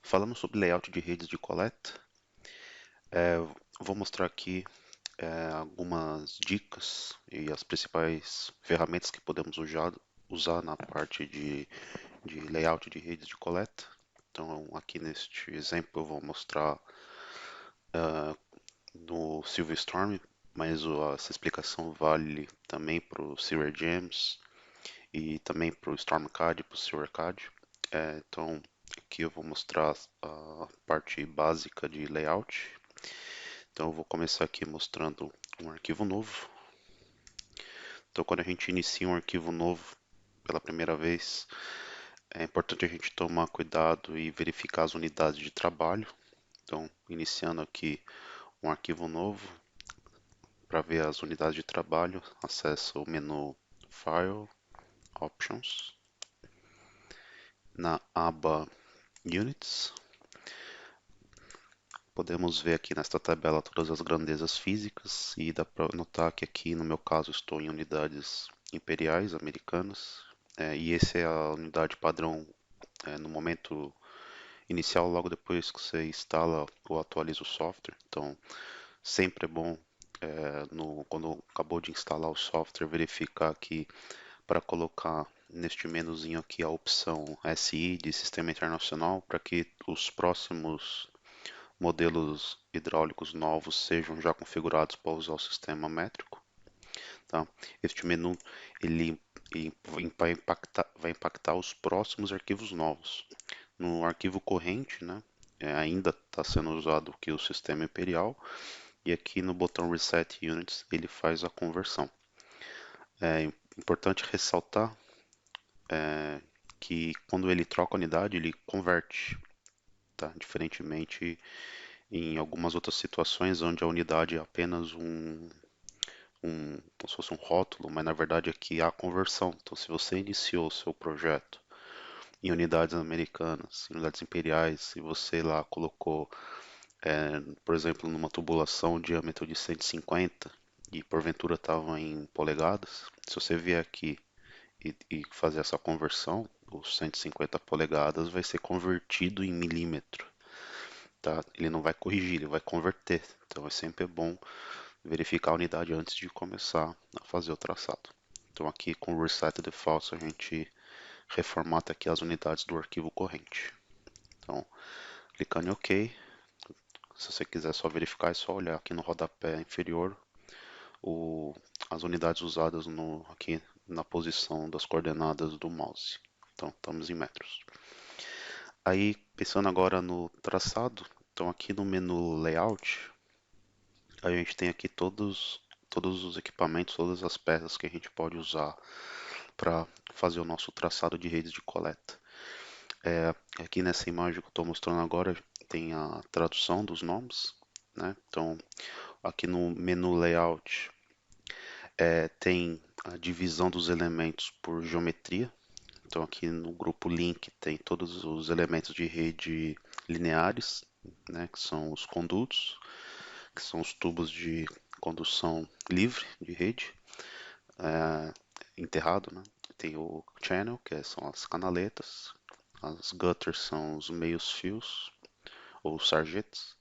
Falando sobre layout de redes de coleta, é, vou mostrar aqui algumas dicas e as principais ferramentas que podemos usar na parte de layout de redes de coleta. Então, aqui neste exemplo, eu vou mostrar no Silverstorm, mas essa explicação vale também para o SewerGems e também para o StormCAD e para o SewerCAD. Então, aqui eu vou mostrar a parte básica de layout. Então eu vou começar aqui mostrando um arquivo novo. Então quando a gente inicia um arquivo novo pela primeira vez, é importante a gente tomar cuidado e verificar as unidades de trabalho. Então iniciando aqui um arquivo novo, para ver as unidades de trabalho, acessa o menu File, Options, na aba Units. Podemos ver aqui nesta tabela todas as grandezas físicas e dá para notar que aqui no meu caso estou em unidades imperiais americanas, e essa é a unidade padrão no momento inicial, logo depois que você instala ou atualiza o software. Então sempre é bom quando acabou de instalar o software verificar aqui para colocar neste menuzinho aqui a opção SI de Sistema Internacional para que os próximos modelos hidráulicos novos sejam já configurados para usar o sistema métrico. Tá? Este menu ele vai impactar os próximos arquivos novos. No arquivo corrente, né, ainda está sendo usado aqui o sistema imperial, e aqui no botão Reset Units ele faz a conversão. É importante ressaltar que quando ele troca a unidade, ele converte, tá? Diferentemente em algumas outras situações onde a unidade é apenas como se fosse um rótulo, mas na verdade aqui há a conversão. Então, se você iniciou o seu projeto em unidades americanas, em unidades imperiais, se você lá colocou, por exemplo, numa tubulação diâmetro de 150 e porventura estava em polegadas, se você vier aqui e fazer essa conversão, os 150 polegadas vai ser convertido em milímetro, tá? Ele não vai corrigir, ele vai converter. Então é sempre bom verificar a unidade antes de começar a fazer o traçado. Então aqui com o Reset Defaults a gente reformata aqui as unidades do arquivo corrente. Então, clicando em OK, se você quiser só verificar, é só olhar aqui no rodapé inferior o, as unidades usadas aqui na posição das coordenadas do mouse. Então, estamos em metros. Aí, pensando agora no traçado, então aqui no menu Layout, a gente tem aqui todos os equipamentos, todas as peças que a gente pode usar para fazer o nosso traçado de redes de coleta. Aqui nessa imagem que eu estou mostrando agora tem a tradução dos nomes, né? Então aqui no menu Layout tem a divisão dos elementos por geometria. Então aqui no grupo Link tem todos os elementos de rede lineares, né? Que são os condutos, que são os tubos de condução livre de rede, enterrado, né? Tem o channel, que são as canaletas, as gutters são os meios fios, ou sarjetas,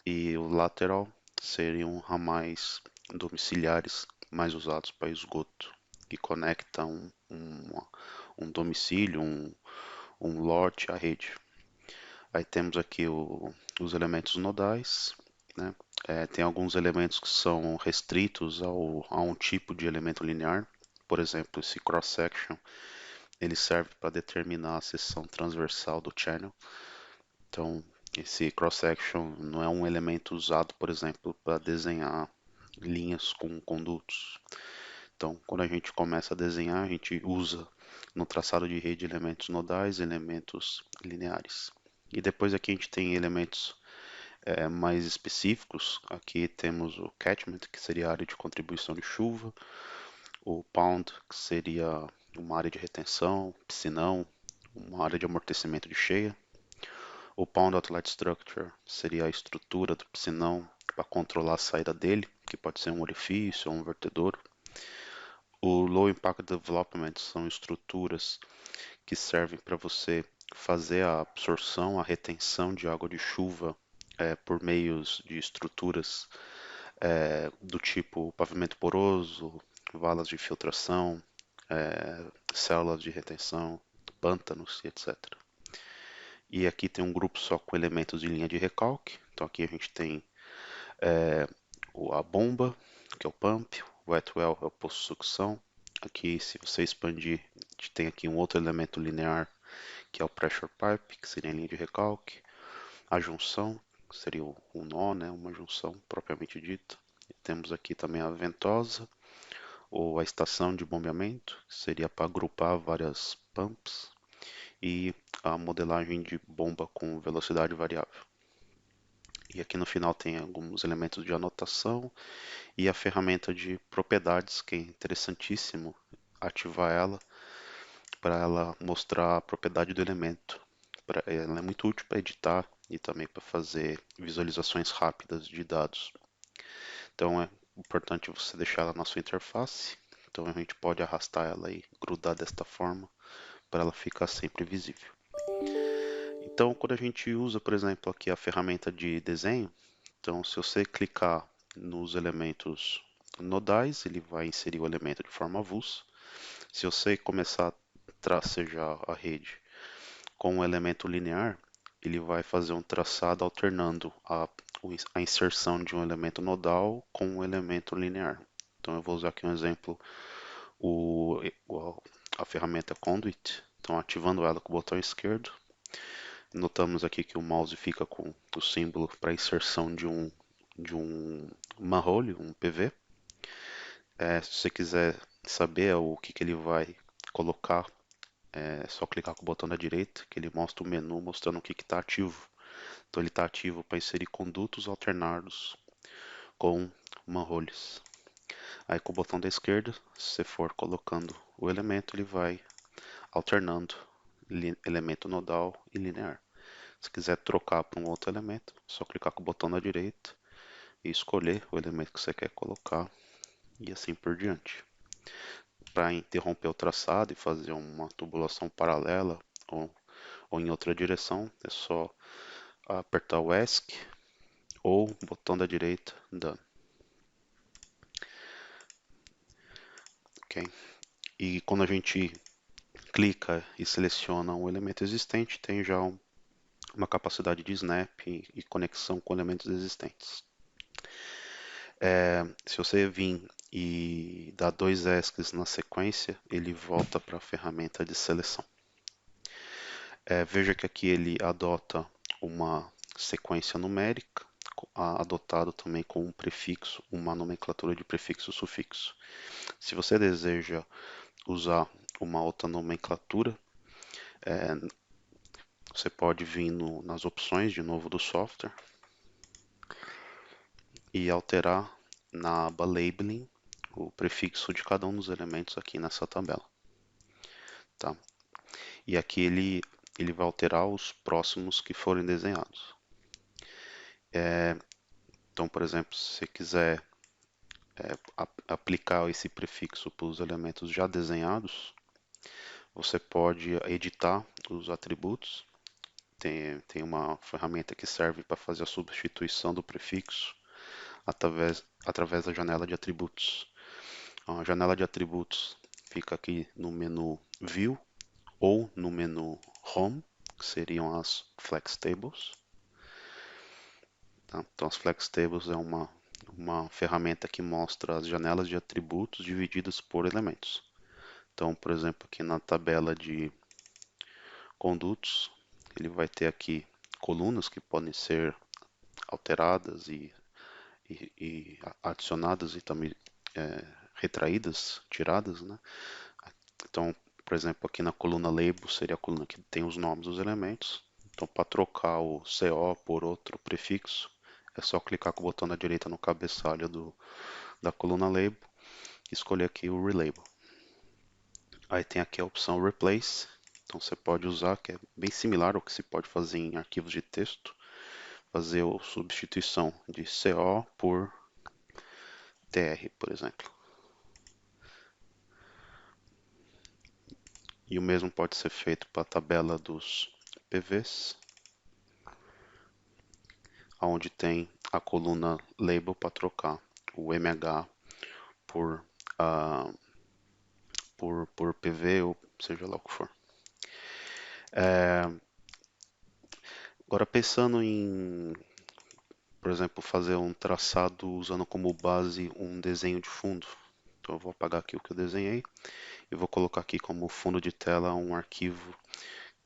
e o lateral seriam ramais domiciliares mais usados para esgoto, que conectam um domicílio, um lote à rede. Aí temos aqui os elementos nodais, né? Tem alguns elementos que são restritos a um tipo de elemento linear. Por exemplo, esse cross-section ele serve para determinar a seção transversal do channel. Então, esse cross-section não é um elemento usado, por exemplo, para desenhar linhas com condutos. Então, quando a gente começa a desenhar, a gente usa no traçado de rede elementos nodais, elementos lineares. E depois aqui a gente tem elementos mais específicos. Aqui temos o catchment, que seria a área de contribuição de chuva, o pound, que seria uma área de retenção, piscinão, uma área de amortecimento de cheia. O Pound Outlet Structure seria a estrutura do piscinão para controlar a saída dele, que pode ser um orifício ou um vertedouro. O Low Impact Development são estruturas que servem para você fazer a absorção, a retenção de água de chuva por meios de estruturas do tipo pavimento poroso, valas de filtração, células de retenção, pântanos e etc. E aqui tem um grupo só com elementos de linha de recalque. Então aqui a gente tem a bomba, que é o pump, o wet well é o poço de sucção. Aqui, se você expandir, a gente tem aqui um outro elemento linear, que é o pressure pipe, que seria a linha de recalque. A junção, que seria um nó, né, uma junção propriamente dita. E temos aqui também a ventosa, ou a estação de bombeamento, que seria para agrupar várias pumps. E a modelagem de bomba com velocidade variável. E aqui no final tem alguns elementos de anotação e a ferramenta de propriedades, que é interessantíssimo ativar ela para ela mostrar a propriedade do elemento. Ela é muito útil para editar e também para fazer visualizações rápidas de dados. Então é importante você deixar ela na sua interface. Então a gente pode arrastar ela e grudar desta forma para ela ficar sempre visível. Então quando a gente usa, por exemplo, aqui a ferramenta de desenho, então se você clicar nos elementos nodais, ele vai inserir o elemento de forma avulsa. Se você começar a tracejar a rede com um elemento linear, ele vai fazer um traçado alternando a inserção de um elemento nodal com um elemento linear. Então eu vou usar aqui um exemplo, o, a ferramenta Conduit. Então ativando ela com o botão esquerdo, notamos aqui que o mouse fica com o símbolo para inserção de um manhole, um PV. Se você quiser saber o que ele vai colocar, é só clicar com o botão da direita, que ele mostra o menu mostrando o que está ativo. Então ele está ativo para inserir condutos alternados com manholes. Aí com o botão da esquerda, se você for colocando o elemento, ele vai alternando elemento nodal e linear. Se quiser trocar para um outro elemento, é só clicar com o botão da direita e escolher o elemento que você quer colocar e assim por diante. Para interromper o traçado e fazer uma tubulação paralela ou em outra direção, é só apertar o ESC ou o botão da direita Done. Ok? E quando a gente clica e seleciona um elemento existente, tem já uma capacidade de snap e conexão com elementos existentes. Se você vir e dar dois ESCs na sequência, ele volta para a ferramenta de seleção. Veja que aqui ele adota uma sequência numérica, adotado também com um prefixo, uma nomenclatura de prefixo e sufixo. Se você deseja usar uma outra nomenclatura, você pode vir nas opções de novo do software e alterar na aba Labeling o prefixo de cada um dos elementos aqui nessa tabela. Tá? E aqui ele vai alterar os próximos que forem desenhados. Então, por exemplo, se você quiser aplicar esse prefixo para os elementos já desenhados, você pode editar os atributos. Tem uma ferramenta que serve para fazer a substituição do prefixo através da janela de atributos. A janela de atributos fica aqui no menu View ou no menu Home, que seriam as Flex Tables. Tá? Então, as Flex Tables é uma ferramenta que mostra as janelas de atributos divididas por elementos. Então, por exemplo, aqui na tabela de condutos, ele vai ter aqui colunas que podem ser alteradas e adicionadas e também retraídas, tiradas, né? Então, por exemplo, aqui na coluna Label seria a coluna que tem os nomes dos elementos. Então, para trocar o CO por outro prefixo, é só clicar com o botão da direita no cabeçalho da coluna Label e escolher aqui o Relabel. Aí tem aqui a opção Replace. Então você pode usar, que é bem similar ao que se pode fazer em arquivos de texto, fazer a substituição de CO por TR, por exemplo. E o mesmo pode ser feito para a tabela dos PVs, onde tem a coluna label para trocar o MH por, uh, por PV ou seja lá o que for. Agora pensando em, por exemplo, fazer um traçado usando como base um desenho de fundo. Então eu vou apagar aqui o que eu desenhei e vou colocar aqui como fundo de tela um arquivo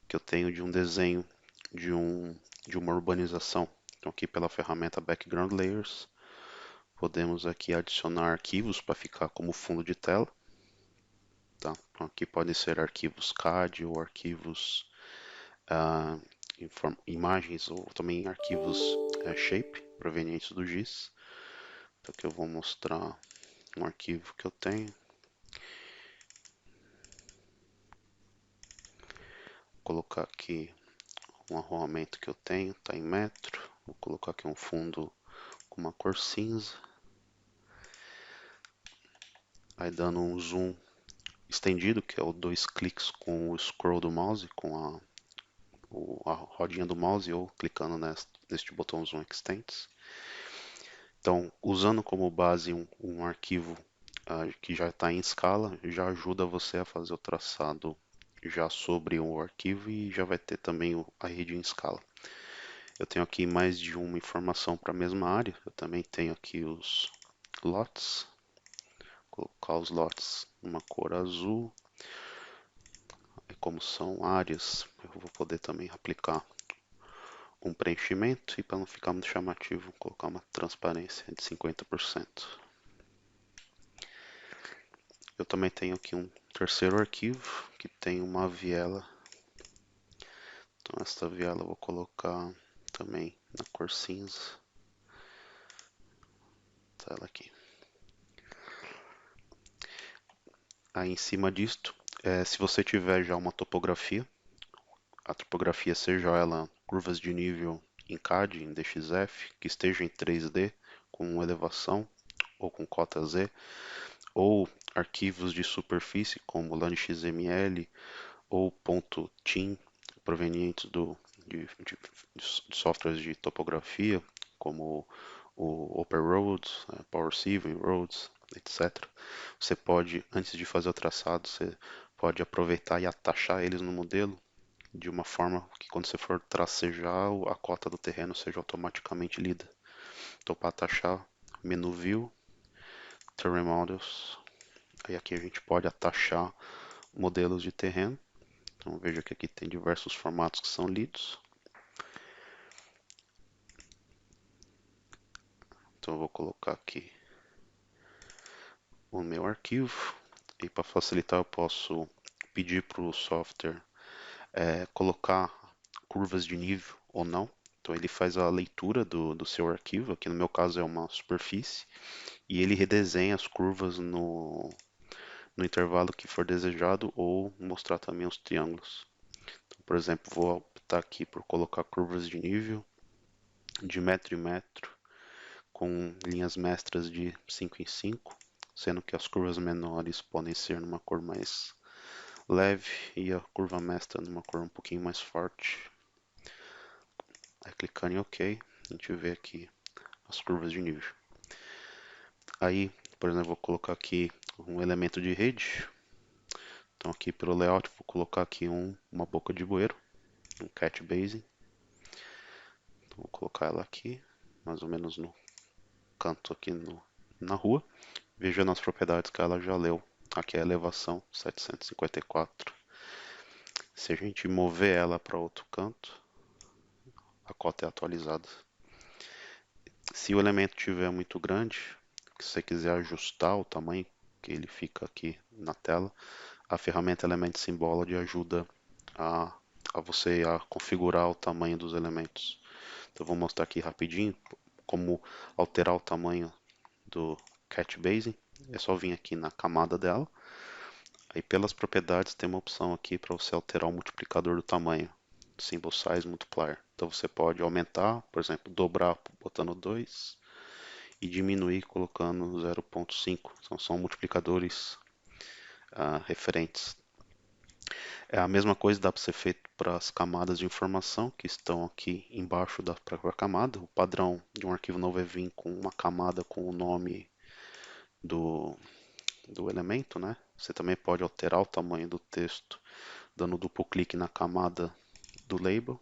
que eu tenho de um desenho de uma urbanização. Então aqui pela ferramenta Background Layers, podemos aqui adicionar arquivos para ficar como fundo de tela. Tá? Então aqui podem ser arquivos CAD ou arquivos imagens ou também arquivos shape provenientes do GIS. Então aqui eu vou mostrar um arquivo que eu tenho. Vou colocar aqui um arruamento que eu tenho, está em metro. Vou colocar aqui um fundo com uma cor cinza. Aí dando um zoom estendido, que é o 2 cliques com o scroll do mouse, com a rodinha do mouse ou clicando neste botão Zoom Extents. Então, usando como base um arquivo que já está em escala, já ajuda você a fazer o traçado já sobre o arquivo e já vai ter também a rede em escala. Eu tenho aqui mais de uma informação para a mesma área. Eu também tenho aqui os lots. Vou colocar os lots numa cor azul. E como são áreas, eu vou poder também aplicar um preenchimento e para não ficar muito chamativo, vou colocar uma transparência de 50%. Eu também tenho aqui um terceiro arquivo que tem uma viela. Então esta viela eu vou colocar também na cor cinza. Tá ela aqui. Aí em cima disto, se você tiver já uma topografia, a topografia seja ela curvas de nível em CAD, em DXF, que esteja em 3D com elevação ou com cota Z, ou arquivos de superfície como LAN.xml ou .tim provenientes de softwares de topografia como o OpenRoads, PowerSieve, Roads, etc. Você pode, antes de fazer o traçado, você pode aproveitar e atachar eles no modelo de uma forma que quando você for tracejar, a cota do terreno seja automaticamente lida. Então para atachar, menu View, Terrain Models, aí aqui a gente pode atachar modelos de terreno. Então veja que aqui tem diversos formatos que são lidos. Então eu vou colocar aqui o meu arquivo e para facilitar eu posso pedir para o software colocar curvas de nível ou não. Então ele faz a leitura do seu arquivo, aqui no meu caso é uma superfície, e ele redesenha as curvas no intervalo que for desejado ou mostrar também os triângulos. Então, por exemplo, vou optar aqui por colocar curvas de nível de metro em metro com linhas mestras de 5 em 5, sendo que as curvas menores podem ser numa cor mais leve e a curva mestra numa cor um pouquinho mais forte. Aí clicando em OK, a gente vê aqui as curvas de nível. Aí, por exemplo, vou colocar aqui um elemento de rede. Então aqui pelo layout vou colocar aqui uma boca de bueiro, um cat basin. Então, vou colocar ela aqui, mais ou menos no canto aqui na rua. Veja nas propriedades que ela já leu. Aqui é a elevação 754. Se a gente mover ela para outro canto, a cota é atualizada. Se o elemento estiver muito grande, que você quiser ajustar o tamanho que ele fica aqui na tela, a ferramenta Element Symbology ajuda a, a você a configurar o tamanho dos elementos. Então eu vou mostrar aqui rapidinho como alterar o tamanho do Cat Basin. É só vir aqui na camada dela. Aí pelas propriedades tem uma opção aqui para você alterar o multiplicador do tamanho, Symbol Size Multiplier. Então você pode aumentar, por exemplo, dobrar botando 2 e diminuir colocando 0.5. Então são multiplicadores referentes. É a mesma coisa, dá para ser feito para as camadas de informação que estão aqui embaixo da própria camada. O padrão de um arquivo novo é vir com uma camada com o nome do, do elemento, né? Você também pode alterar o tamanho do texto dando duplo clique na camada do label.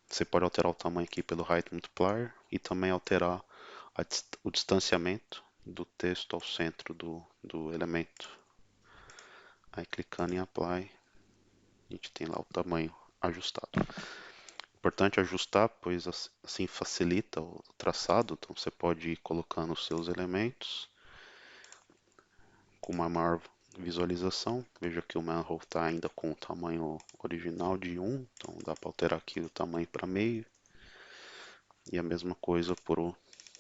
Você pode alterar o tamanho aqui pelo Height Multiplier e também alterar o distanciamento do texto ao centro do elemento. Aí clicando em Apply, a gente tem lá o tamanho ajustado. Importante ajustar, pois assim facilita o traçado. Então você pode ir colocando os seus elementos com uma maior visualização. Veja que o manhole está ainda com o tamanho original de 1, então dá para alterar aqui o tamanho para meio. E a mesma coisa por o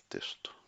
texto.